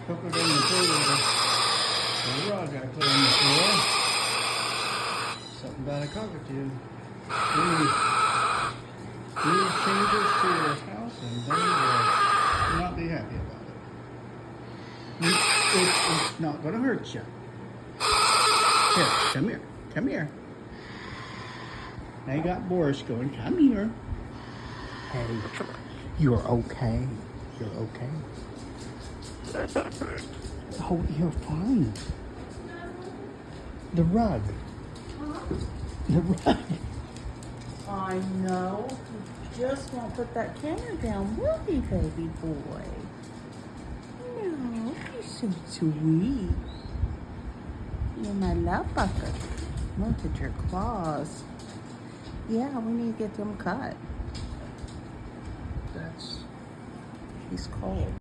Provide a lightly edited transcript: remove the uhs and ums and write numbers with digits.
Coco down the floor with the rug I put on the floor. Something about a cockatoo. New changes to your house and they will not be happy about it. It's not going to hurt you. Here, come here. Come here. Now you got Boris going, come here. Hey, you're okay. You're okay. Oh, you're fine. The rug. The rug. I know. You just won't put that camera down, will you, baby boy? No, you're so sweet. You're my love bucket. Look at your claws. Yeah, we need to get them cut. He's cold.